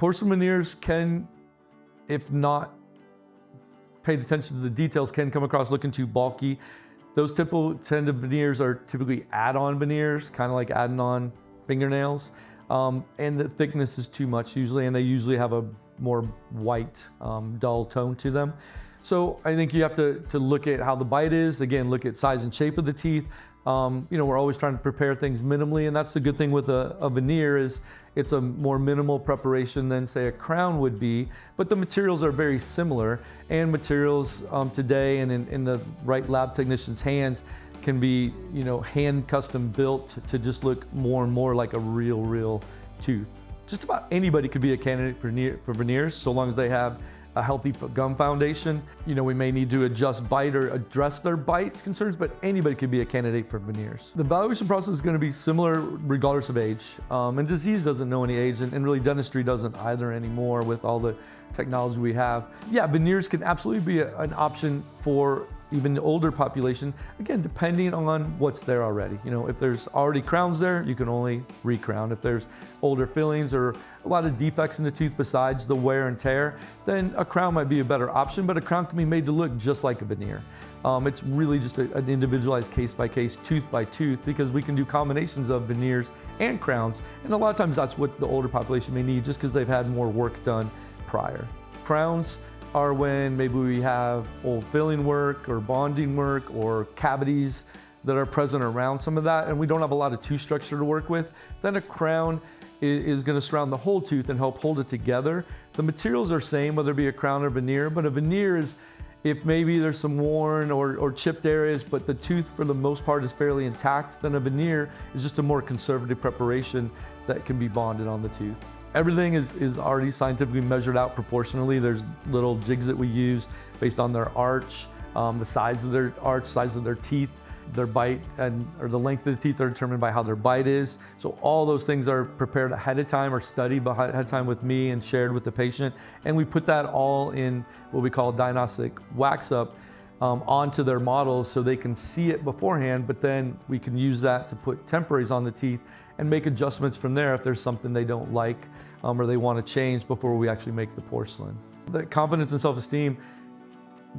Porcelain veneers can, if not paid attention to the details, can come across looking too bulky. Those tended veneers are typically add-on veneers, kind of like adding on fingernails. And the thickness is too much usually, and they usually have a more white, dull tone to them. So I think you have to look at how the bite is. Again, look at size and shape of the teeth. We're always trying to prepare things minimally, and that's the good thing with a veneer is it's a more minimal preparation than say a crown would be, but the materials are very similar, and materials today and in the right lab technician's hands can be, hand custom built to just look more and more like a real tooth. Just about anybody could be a candidate for veneers, so long as they have a healthy gum foundation. We may need to adjust bite or address their bite concerns, but anybody could be a candidate for veneers. The evaluation process is going to be similar regardless of age. And disease doesn't know any age, and really dentistry doesn't either anymore with all the technology we have. Yeah, veneers can absolutely be an option for even the older population, again, depending on what's there already. If there's already crowns there, you can only re-crown. If there's older fillings or a lot of defects in the tooth besides the wear and tear, then a crown might be a better option, but a crown can be made to look just like a veneer. It's really just an individualized case by case, tooth by tooth, because we can do combinations of veneers and crowns, and a lot of times that's what the older population may need just because they've had more work done prior. Crowns are when maybe we have old filling work or bonding work or cavities that are present around some of that, and we don't have a lot of tooth structure to work with. Then a crown is going to surround the whole tooth and help hold it together. The materials are same, whether it be a crown or veneer, but a veneer is if maybe there's some worn or chipped areas, but the tooth for the most part is fairly intact, then a veneer is just a more conservative preparation that can be bonded on the tooth. Everything is already scientifically measured out proportionally. There's little jigs that we use based on their arch, the size of their arch, size of their teeth, their bite, or the length of the teeth are determined by how their bite is. So all those things are prepared ahead of time or studied ahead of time with me and shared with the patient. And we put that all in what we call diagnostic wax up onto their models so they can see it beforehand, but then we can use that to put temporaries on the teeth and make adjustments from there if there's something they don't like or they want to change before we actually make the porcelain. The confidence and self-esteem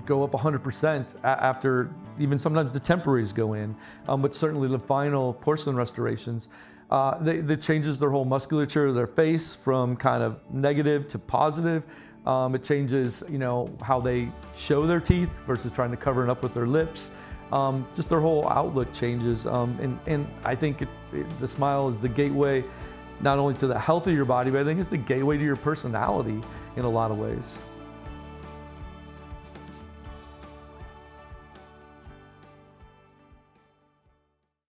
go up 100% after even sometimes the temporaries go in, but certainly the final porcelain restorations, that changes their whole musculature of their face from kind of negative to positive. It changes, how they show their teeth versus trying to cover it up with their lips. Just their whole outlook changes. And I think the smile is the gateway not only to the health of your body, but I think it's the gateway to your personality in a lot of ways.